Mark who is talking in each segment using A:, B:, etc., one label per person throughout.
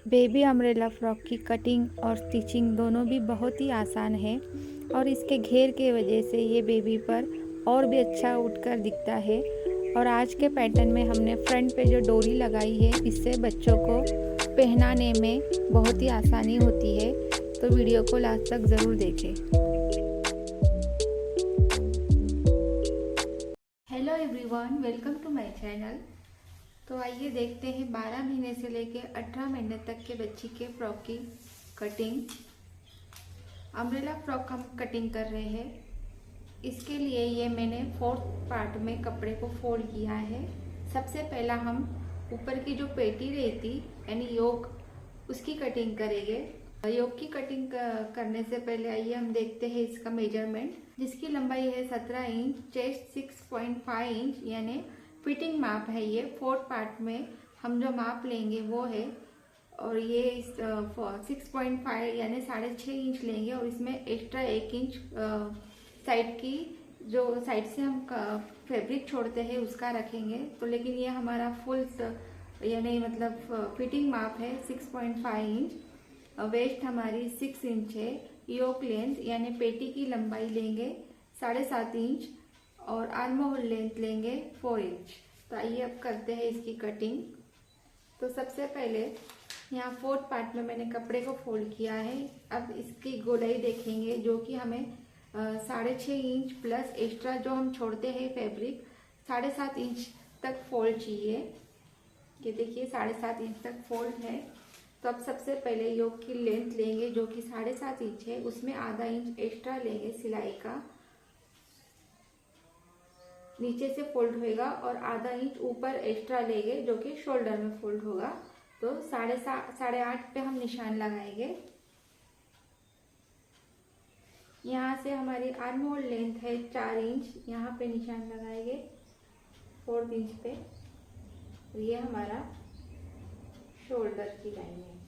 A: Baby umbrella frock की cutting और stitching दोनों भी बहुत ही आसान है और इसके घेर के वजह से ये बेबी पर और भी अच्छा उठकर दिखता है। और आज के पैटर्न में हमने फ्रंट पे जो डोरी लगाई है, इससे बच्चों को पहनाने में बहुत ही आसानी होती है। तो वीडियो को लास्ट तक ज़रूर देखें। Hello everyone, welcome to my channel. तो आइए देखते हैं 12 महीने से लेकर 18 महीने तक के बच्ची के फ्रॉक की कटिंग। अम्ब्रेला फ्रॉक हम कटिंग कर रहे हैं। इसके लिए ये मैंने 4th पार्ट में कपड़े को फोल्ड किया है। सबसे पहला हम ऊपर की जो पेटी रहती यानी योक, उसकी कटिंग करेंगे। योक की कटिंग करने से पहले आइए हम देखते हैं इसका मेजरमेंट, जिसकी लंबाई है 17 इंच, चेस्ट 6.5 इंच यानी फिटिंग माप है। ये 4th पार्ट में हम जो माप लेंगे वो है। और ये 6.5 यानी 6.5 इंच लेंगे और इसमें एक्स्ट्रा 1 इंच साइड की, जो साइड से हम फैब्रिक छोड़ते हैं उसका रखेंगे। तो लेकिन ये हमारा फुल यानी मतलब फिटिंग माप है 6.5 इंच। वेस्ट हमारी 6 इंच है। योक लेंथ यानी पेटी की लंबाई लेंगे 7.5 इंच और आर्म होल लेंथ लेंगे 4 इंच। तो आइए अब करते हैं इसकी कटिंग। तो सबसे पहले यहाँ 4th पार्ट में मैंने कपड़े को फोल्ड किया है। अब इसकी गोलाई देखेंगे, जो कि हमें 6.5 इंच प्लस एक्स्ट्रा जो हम छोड़ते हैं फैब्रिक 7.5 इंच तक फोल्ड चाहिए। ये देखिए 7.5 इंच तक फोल्ड है। तो अब सबसे पहले योक की लेंथ लेंगे जो कि 7.5 इंच है, उसमें आधा इंच एक्स्ट्रा लेंगे सिलाई का, नीचे से फोल्ड होएगा और आधा इंच ऊपर एक्स्ट्रा लेंगे जो कि शोल्डर में फोल्ड होगा। तो 8.5 पे हम निशान लगाएंगे। यहाँ से हमारी आर्म होल लेंथ है 4 इंच, यहाँ पे निशान लगाएंगे 4 इंच पे। ये हमारा शोल्डर की लाइन है।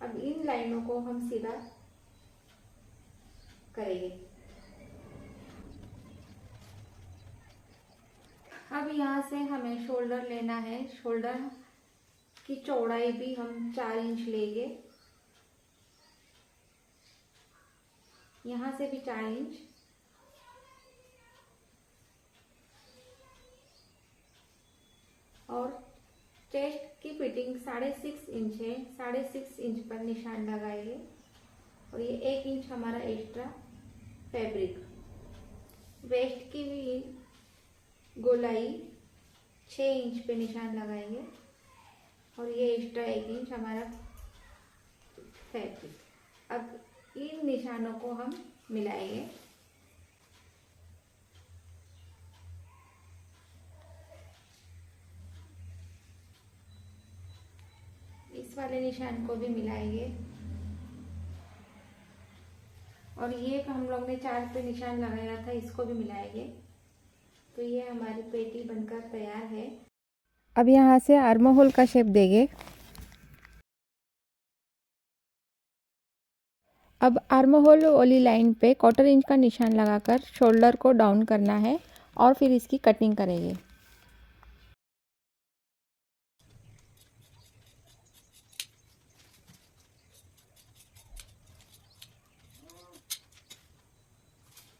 A: अब इन लाइनों को हम सीधा करेंगे। अब यहाँ से हमें शोल्डर लेना है। शोल्डर की चौड़ाई भी हम 4 इंच लेंगे, यहाँ से भी 4 इंच। और चेस्ट की फिटिंग 6.5 इंच है, 6.5 इंच पर निशान लगाएंगे और ये 1 इंच हमारा एक्स्ट्रा फैब्रिक। वेस्ट की भी गोलाई 6 इंच पे निशान लगाएंगे और ये एक्स्ट्रा 1 इंच हमारा फैब्रिक। अब इन निशानों को हम मिलाएंगे। इस वाले निशान को भी मिलाएंगे और ये हम लोग ने 4 पे निशान लगाया था, इसको भी मिलाएंगे। तो ये हमारी पेटी बनकर तैयार है। अब यहाँ से आर्म होल का शेप देंगे। अब आर्म होल वाली लाइन पे 1/4 इंच का निशान लगाकर शोल्डर को डाउन करना है और फिर इसकी कटिंग करेंगे।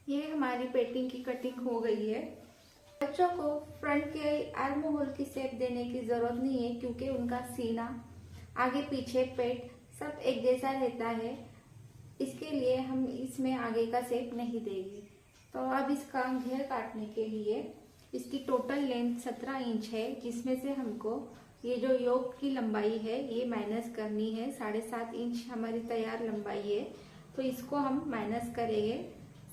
A: ये हमारी पेटी की कटिंग हो गई है। बच्चों को फ्रंट के आर्म होल की शेप देने की ज़रूरत नहीं है, क्योंकि उनका सीना, आगे पीछे, पेट सब एक जैसा रहता है। इसके लिए हम इसमें आगे का शेप नहीं देंगे। तो अब इसका घेर काटने के लिए इसकी टोटल लेंथ 17 इंच है, जिसमें से हमको ये जो योक की लंबाई है ये माइनस करनी है। 7.5 इंच हमारी तैयार लंबाई है, तो इसको हम माइनस करेंगे।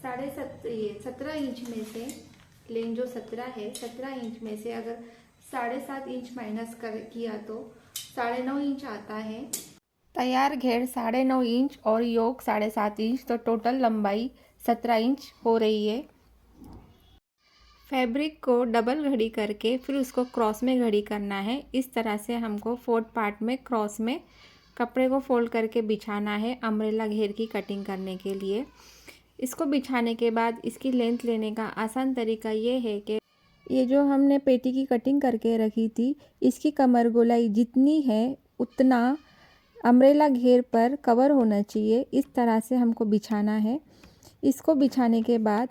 A: 17 इंच में से लेंथ जो 17 है, 17 इंच में से अगर 7.5 इंच माइनस कर किया तो 9.5 इंच आता है। तैयार घेर 9.5 इंच और योक 7.5 इंच, तो टोटल लंबाई 17 इंच हो रही है। फैब्रिक को डबल घड़ी करके फिर उसको क्रॉस में घड़ी करना है। इस तरह से हमको 4th पार्ट में क्रॉस में कपड़े को फोल्ड करके बिछाना है अम्ब्रेला घेर की कटिंग करने के लिए। इसको बिछाने के बाद इसकी लेंथ लेने का आसान तरीका ये है कि ये जो हमने पेटी की कटिंग करके रखी थी, इसकी कमर गोलाई जितनी है उतना अम्ब्रेला घेर पर कवर होना चाहिए, इस तरह से हमको बिछाना है। इसको बिछाने के बाद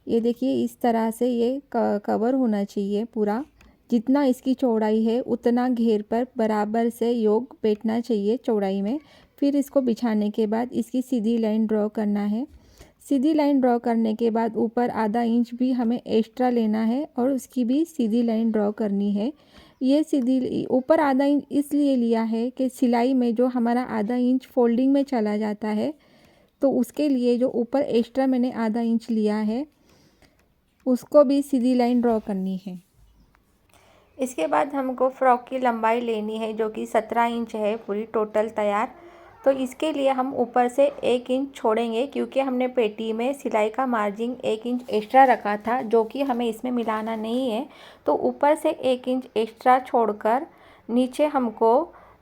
A: ये देखिए इस तरह से ये कवर होना चाहिए पूरा। जितना इसकी चौड़ाई है उतना घेर पर बराबर से योग बैठना चाहिए चौड़ाई में। फिर इसको बिछाने के बाद इसकी सीधी लाइन ड्रॉ करना है। सीधी लाइन ड्रॉ करने के बाद ऊपर आधा इंच भी हमें एक्स्ट्रा लेना है और उसकी भी सीधी लाइन ड्रॉ करनी है। ये सीधी ऊपर आधा इंच इसलिए लिया है कि सिलाई में जो हमारा आधा इंच फोल्डिंग में चला जाता है, तो उसके लिए जो ऊपर एक्स्ट्रा मैंने आधा इंच लिया है उसको भी सीधी लाइन ड्रॉ करनी है। इसके बाद हमको फ्रॉक की लंबाई लेनी है जो कि 17 इंच है पूरी टोटल तैयार। तो इसके लिए हम ऊपर से 1 इंच छोड़ेंगे, क्योंकि हमने पेटी में सिलाई का मार्जिन 1 इंच एक्स्ट्रा रखा था जो कि हमें इसमें मिलाना नहीं है। तो ऊपर से 1 इंच एक्स्ट्रा छोड़कर नीचे हमको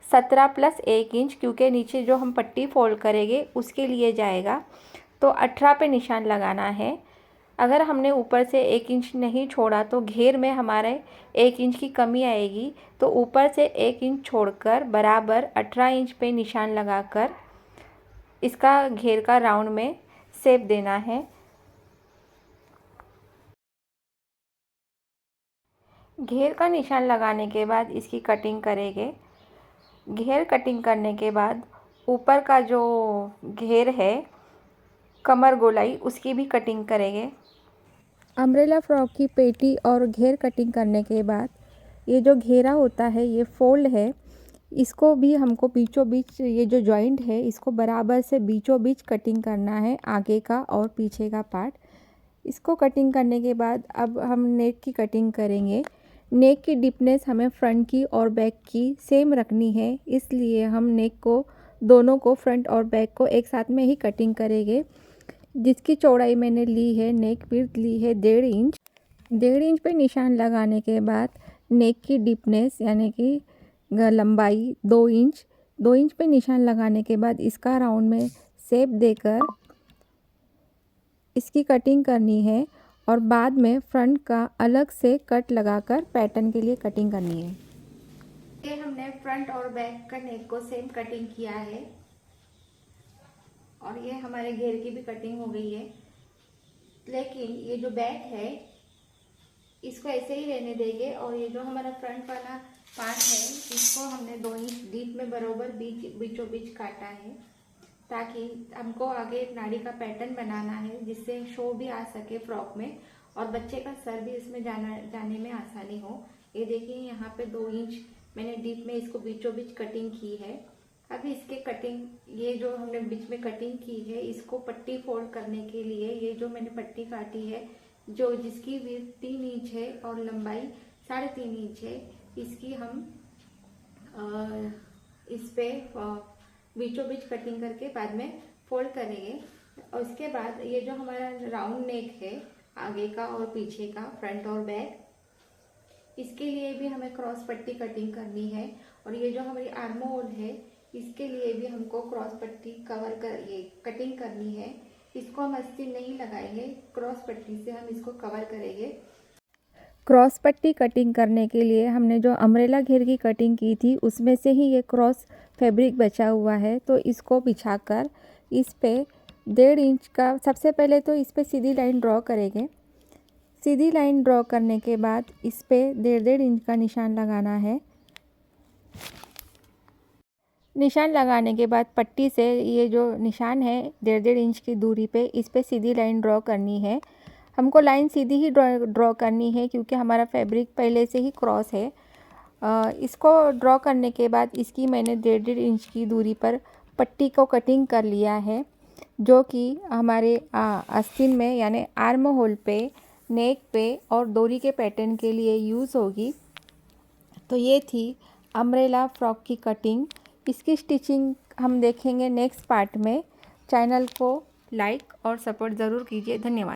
A: 17 + 1 इंच, क्योंकि नीचे जो हम पट्टी फोल्ड करेंगे उसके लिए जाएगा, तो 18 पे निशान लगाना है। अगर हमने ऊपर से 1 इंच नहीं छोड़ा तो घेर में हमारे 1 इंच की कमी आएगी। तो ऊपर से 1 इंच छोड़कर बराबर 18 इंच पे निशान लगाकर इसका घेर का राउंड में शेप देना है। घेर का निशान लगाने के बाद इसकी कटिंग करेंगे। घेर कटिंग करने के बाद ऊपर का जो घेर है कमर गोलाई उसकी भी कटिंग करेंगे। अम्ब्रेला फ्रॉक की पेटी और घेर कटिंग करने के बाद ये जो घेरा होता है ये फोल्ड है, इसको भी हमको बीचों बीच ये जो जॉइंट है इसको बराबर से बीचों बीच कटिंग करना है, आगे का और पीछे का पार्ट। इसको कटिंग करने के बाद अब हम नेक की कटिंग करेंगे। नेक की डीपनेस हमें फ्रंट की और बैक की सेम रखनी है, इसलिए हम नेक को दोनों को फ्रंट और बैक को एक साथ में ही कटिंग करेंगे। जिसकी चौड़ाई मैंने ली है, नेक विड्थ ली है 1.5 इंच। 1.5 इंच पे निशान लगाने के बाद नेक की डीपनेस यानी कि लंबाई 2 इंच, 2 इंच पे निशान लगाने के बाद इसका राउंड में शेप देकर इसकी कटिंग करनी है और बाद में फ्रंट का अलग से कट लगाकर पैटर्न के लिए कटिंग करनी है। ये हमने फ्रंट और बैक का नेक को सेम कटिंग किया है और ये हमारे घेर की भी कटिंग हो गई है। लेकिन ये जो बैक है इसको ऐसे ही रहने देंगे और ये जो हमारा फ्रंट वाला पार्ट है इसको हमने 2 इंच डीप में बरोबर बीचों बीच काटा है, ताकि हमको आगे एक नाड़ी का पैटर्न बनाना है जिससे शो भी आ सके फ्रॉक में और बच्चे का सर भी इसमें जाने में आसानी हो। ये देखिए यहाँ पे 2 इंच मैंने डीप में इसको बीचों बीच कटिंग की है। अभी इसके कटिंग ये जो हमने बीच में कटिंग की है इसको पट्टी फोल्ड करने के लिए ये जो मैंने पट्टी काटी है जो जिसकी विड्थ 3 इंच है और लंबाई 3.5 इंच है, इसकी हम इस पे बीचों बीच कटिंग करके बाद में फोल्ड करेंगे। और उसके बाद ये जो हमारा राउंड नेक है आगे का और पीछे का, फ्रंट और बैक, इसके लिए भी हमें क्रॉस पट्टी कटिंग करनी है। और ये जो हमारी आर्म होल है इसके लिए भी हमको क्रॉस पट्टी ये कटिंग करनी है। इसको हम अस्तीन नहीं लगाएंगे, क्रॉस पट्टी से हम इसको कवर करेंगे। क्रॉस पट्टी कटिंग करने के लिए हमने जो अम्ब्रेला घेर की कटिंग की थी उसमें से ही ये क्रॉस फैब्रिक बचा हुआ है, तो इसको बिछाकर इस पे 1.5 इंच का सबसे पहले तो इस पे सीधी लाइन ड्रॉ करेंगे। सीधी लाइन ड्रॉ करने के बाद इस पे 1.5 इंच का निशान लगाना है। निशान लगाने के बाद पट्टी से ये जो निशान है 1.5 इंच की दूरी पे इस पे सीधी लाइन ड्रॉ करनी है। हमको लाइन सीधी ही ड्रॉ करनी है क्योंकि हमारा फैब्रिक पहले से ही क्रॉस है। इसको ड्रॉ करने के बाद इसकी मैंने 1.5 इंच की दूरी पर पट्टी को कटिंग कर लिया है, जो कि हमारे आस्तीन में यानी आर्म होल पे, नेक पे और डोरी के पैटर्न के लिए यूज़ होगी। तो ये थी अम्ब्रेला फ्रॉक की कटिंग। इसकी स्टिचिंग हम देखेंगे नेक्स्ट पार्ट में। चैनल को लाइक और सपोर्ट ज़रूर कीजिए। धन्यवाद।